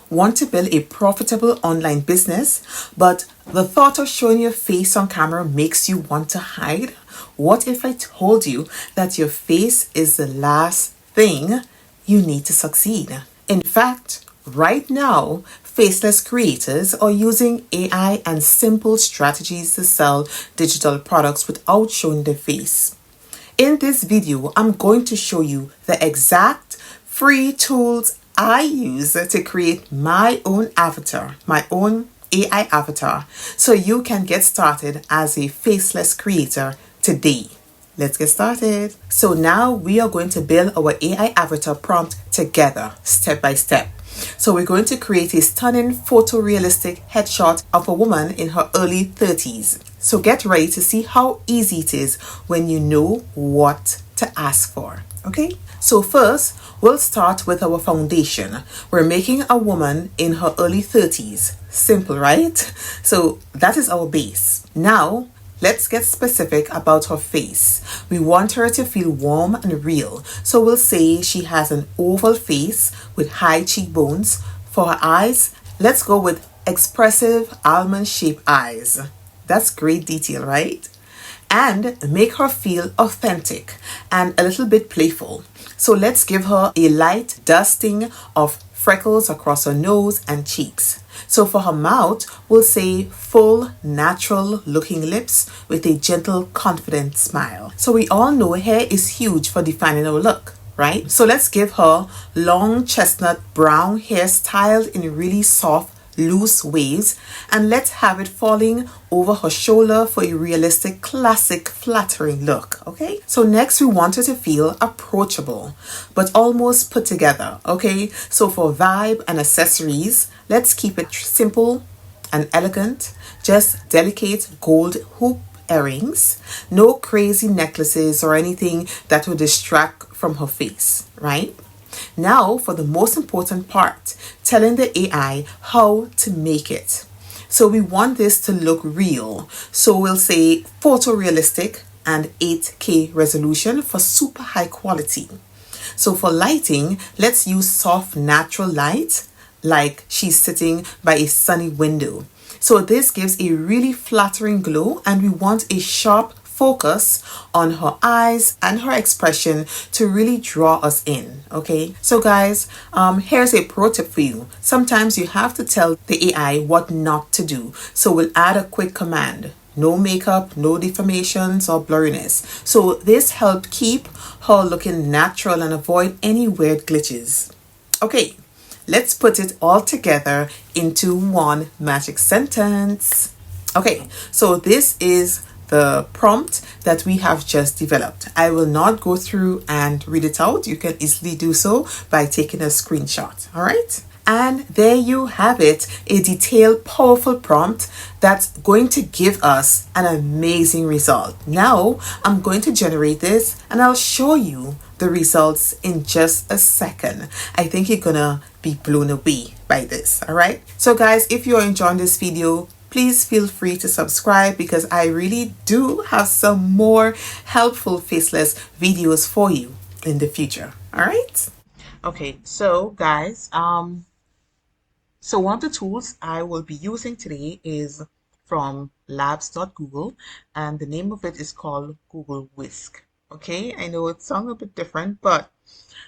Want to build a profitable online business, but the thought of showing your face on camera makes you want to hide? What if I told you that your face is the last thing you need to succeed? In fact, right now, faceless creators are using AI and simple strategies to sell digital products without showing their face. In this video, I'm going to show you the exact free tools I use to create my own avatar, my own AI avatar, so you can get started as a faceless creator today. Let's get started. So now we are going to build our AI avatar prompt together, step by step. So we're going to create a stunning photorealistic headshot of a woman in her early 30s. So get ready to see how easy it is when you know what to ask for. Okay? So first, we'll start with our foundation. We're making a woman in her early 30s. Simple, right? So that is our base. Now, let's get specific about her face. We want her to feel warm and real. So we'll say she has an oval face with high cheekbones. For her eyes, let's go with expressive almond-shaped eyes. That's great detail, right? And make her feel authentic and a little bit playful. So let's give her a light dusting of freckles across her nose and cheeks. So for her mouth, we'll say full, natural looking lips with a gentle, confident smile. So we all know hair is huge for defining our look, right? So let's give her long chestnut brown hair styled in really soft, loose waves, and let's have it falling over her shoulder for a realistic, classic, flattering look. Okay, so next we want her to feel approachable but almost put together. Okay, so for vibe and accessories, let's keep it simple and elegant. Just delicate gold hoop earrings, no crazy necklaces or anything that will distract from her face, right? Now for the most important part, telling the AI how to make it. So we want this to look real. So we'll say photorealistic and 8K resolution for super high quality. So for lighting, let's use soft natural light like she's sitting by a sunny window. So this gives a really flattering glow, and we want a sharp focus on her eyes and her expression to really draw us in. Okay, so guys, here's a pro tip for you. Sometimes you have to tell the AI what not to do, so we'll add a quick command: no makeup, no deformations or blurriness. So this helped keep her looking natural and avoid any weird glitches. Okay, let's put it all together into one magic sentence. Okay, so this is the prompt that we have just developed. I will not go through and read it out. You can easily do so by taking a screenshot. All right. And there you have it, a detailed, powerful prompt that's going to give us an amazing result. Now I'm going to generate this and I'll show you the results in just a second. I think you're gonna be blown away by this. All right. So guys, if you're enjoying this video, please feel free to subscribe because I really do have some more helpful faceless videos for you in the future. All right. Okay, so guys, so one of the tools I will be using today is from labs.google, and the name of it is called Google Whisk. Okay, I know it sounds a bit different, but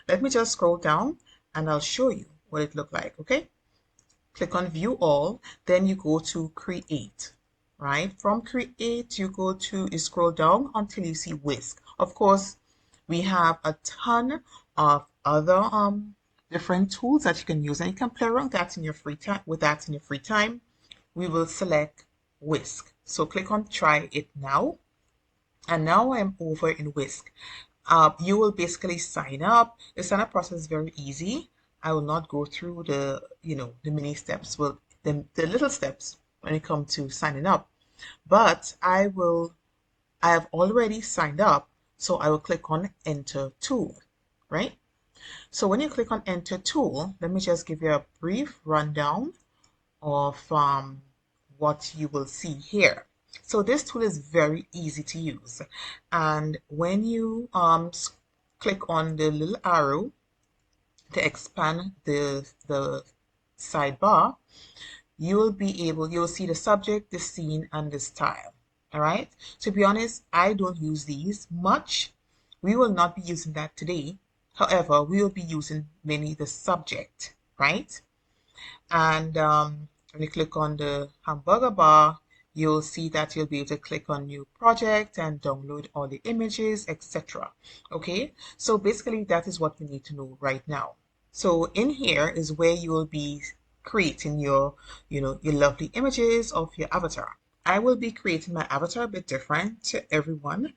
let me just scroll down and I'll show you what it looked like. Okay. Click on view all, then you go to create, right? From create, you scroll down until you see whisk. Of course, we have a ton of other different tools that you can use, and you can play around that in your free time. With that in your free time, we will select whisk. So click on try it now, and now I'm over in whisk. You will basically sign up. The sign up process is very easy. I will not go through the mini steps, well, the little steps when it comes to signing up, but I have already signed up, so I will click on enter tool, right? So when you click on enter tool, let me just give you a brief rundown of what you will see here. So this tool is very easy to use, and when you click on the little arrow to expand the sidebar, you'll see the subject, the scene, and the style. All right. To be honest, I don't use these much. We will not be using that today. However, we will be using mainly the subject, right? And when you click on the hamburger bar, you'll see that you'll be able to click on new project and download all the images, etc. Okay, so basically that is what we need to know right now. So in here is where you will be creating your, your lovely images of your avatar. I will be creating my avatar a bit different to everyone.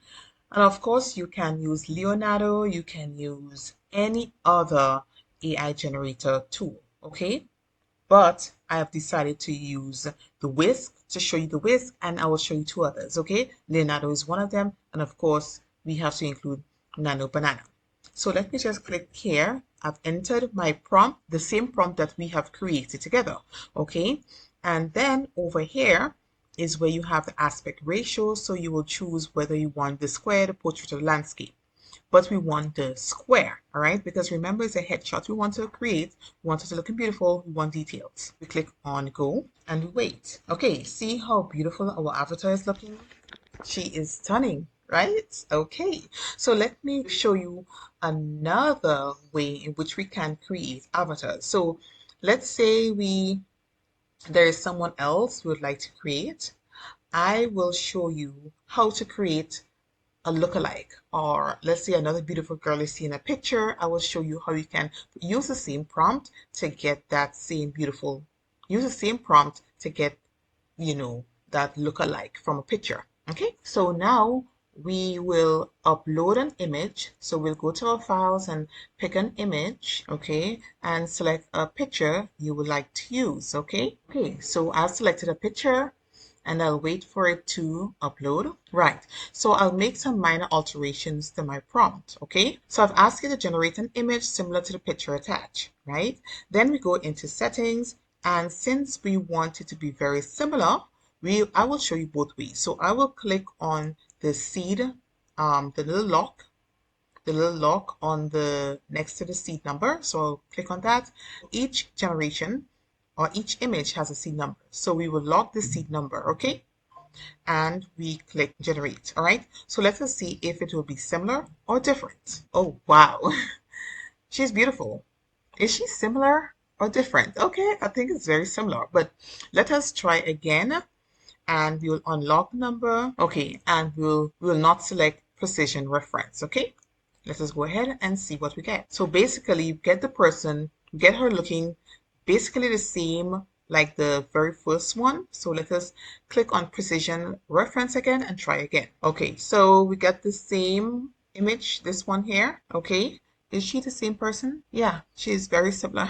And of course, you can use Leonardo, you can use any other AI generator tool, okay? But I have decided to use the Whisk to show you the Whisk, and I will show you two others, okay? Leonardo is one of them, and of course, we have to include Nano Banana. So let me just click here. I've entered my prompt, the same prompt that we have created together, okay? And then over here is where you have the aspect ratio, so you will choose whether you want the square, the portrait, or the landscape. But we want the square, all right? Because remember, it's a headshot we want to create. We want it to look beautiful. We want details. We click on go and we wait. Okay, see how beautiful our avatar is looking? She is stunning, right? Okay, so let me show you another way in which we can create avatars. So let's say there is someone else we would like to create. I will show you how to create a lookalike, or let's say another beautiful girl you see in a picture. I will show you how you can use the same prompt to get that same beautiful, use the same prompt to get, that lookalike from a picture. Okay, so now we will upload an image. So we'll go to our files and pick an image, okay, and select a picture you would like to use, okay? Okay, so I've selected a picture and I'll wait for it to upload. Right, so I'll make some minor alterations to my prompt, okay? So I've asked you to generate an image similar to the picture attached, right? Then we go into settings, and since we want it to be very similar, I will show you both ways. So I will click on the seed, the little lock on the next to the seed number. So I'll click on that. Each generation or each image has a seed number. So we will lock the seed number, okay? And we click generate, all right? So let us see if it will be similar or different. Oh, wow. She's beautiful. Is she similar or different? Okay, I think it's very similar, but let us try again, and we'll unlock the number. Okay, and we'll not select precision reference, okay? Let us go ahead and see what we get. So basically, you get the person, you get her looking basically the same like the very first one. So let us click on precision reference again and try again. Okay, so we got the same image, this one here. Okay, is she the same person? Yeah, she's very similar.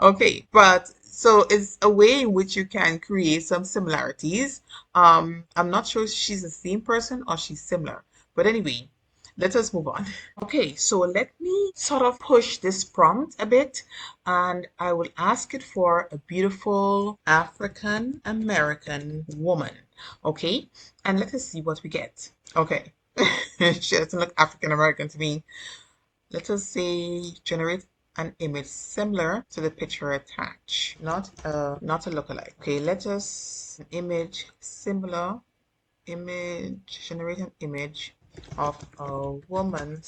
Okay, but so it's a way in which you can create some similarities. I'm not sure if she's the same person or she's similar, but anyway, let us move on. Okay, so let me sort of push this prompt a bit, and I will ask it for a beautiful African American woman. Okay, and let us see what we get. Okay, she doesn't look African American to me. Let us say generate an image similar to the picture attached, not a lookalike. Okay, let us image similar generate an image of a woman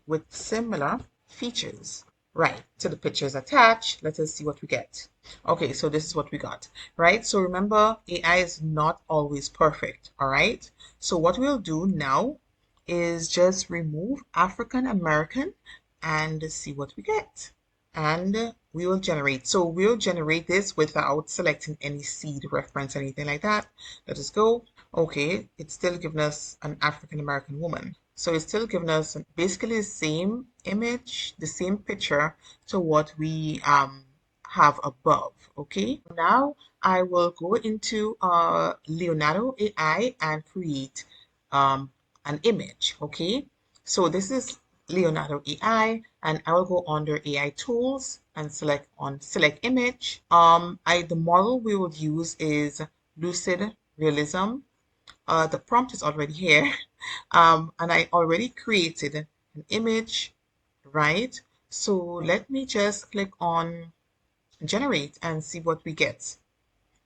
with similar features. Right, to the pictures attached. Let us see what we get. Okay, so this is what we got, right? So remember, AI is not always perfect, all right? So what we'll do now is just remove African American and see what we get. And we will generate. So we'll generate this without selecting any seed reference, anything like that. Let us go. Okay, it's still giving us an African American woman. So it's still giving us basically the same image, the same picture to what we have above. Okay, now I will go into Leonardo AI and create an image. Okay, so this is Leonardo AI, and I will go under AI tools and select image. The model we will use is Lucid Realism. The prompt is already here, and I already created an image, right? So let me just click on generate and see what we get,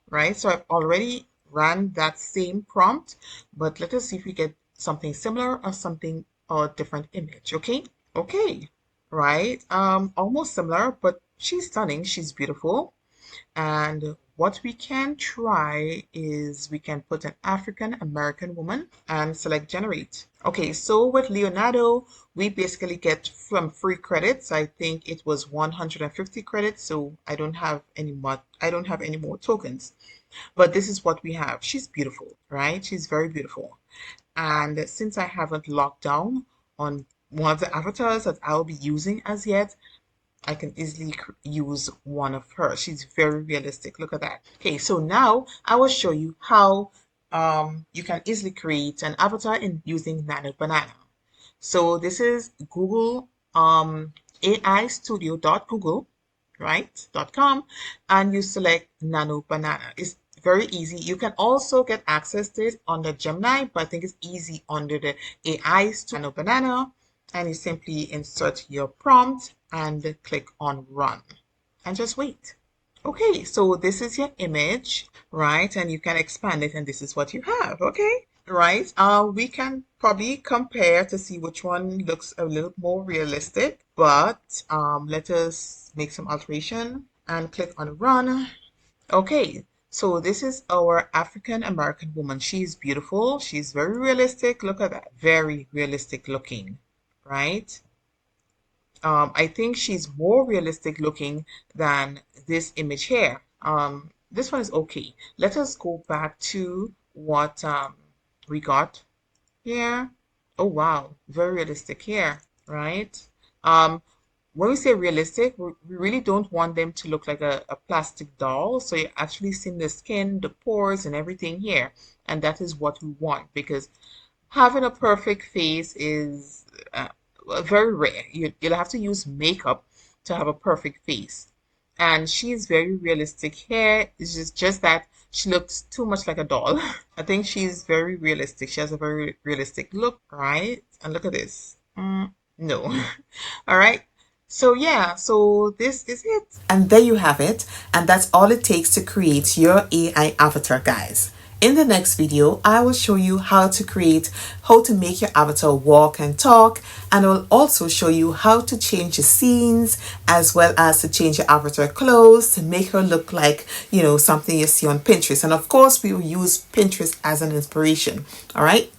right? So I've already ran that same prompt, but let us see if we get something similar or something or different image, okay? Okay, right? Almost similar, but she's stunning, she's beautiful. And what we can try is we can put an African American woman and select generate. Okay, so with Leonardo, we basically get from free credits. I think it was 150 credits, so I don't have any more tokens. But this is what we have. She's beautiful, right? She's very beautiful. And since I haven't locked down on one of the avatars that I'll be using as yet, I can easily use one of her. She's very realistic. Look at that. Okay, so now I will show you how you can easily create an avatar in using Nano Banana. So this is Google AI Studio Google, right? .com, and you select Nano Banana. It's very easy. You can also get access to it on the Gemini, but I think it's easy under the AI Studio Nano Banana. And you simply insert your prompt and click on run and just wait. Okay, so this is your image, right? And you can expand it and this is what you have, okay? Right? We can probably compare to see which one looks a little more realistic, but let us make some alteration and click on run. Okay, so this is our African American woman. She's beautiful. She's very realistic. Look at that. Very realistic looking, right? I think she's more realistic looking than this image here. This one is okay. Let us go back to what we got here. Oh wow, very realistic here, right? Um, when we say realistic, we really don't want them to look like a plastic doll. So you're actually seeing the skin, the pores, and everything here. And that is what we want because having a perfect face is very rare. You'll have to use makeup to have a perfect face. And she's very realistic here. It's just that she looks too much like a doll. I think she's very realistic. She has a very realistic look, right? And look at this. No. All right. So yeah, so this is it. And there you have it. And that's all it takes to create your AI avatar, guys. In the next video, I will show you how to make your avatar walk and talk, and I will also show you how to change the scenes as well as to change your avatar clothes to make her look like, something you see on Pinterest. And of course, we will use Pinterest as an inspiration. All right.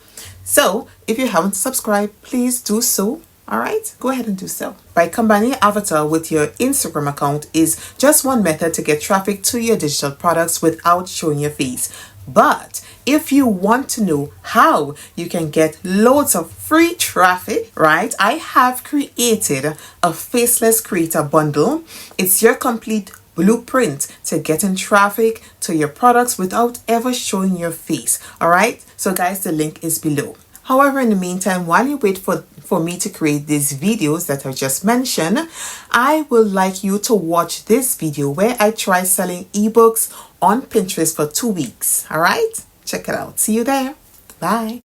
So if you haven't subscribed, please do so. All right, go ahead and do so. By combining your avatar with your Instagram account is just one method to get traffic to your digital products without showing your face. But if you want to know how you can get loads of free traffic, right, I have created a Faceless Creator Bundle. It's your complete blueprint to getting traffic to your products without ever showing your face. All right, so guys, the link is below. However, in the meantime, while you wait for me to create these videos that I just mentioned, I would like you to watch this video where I try selling ebooks on Pinterest for 2 weeks. All right, check it out. See you there. Bye.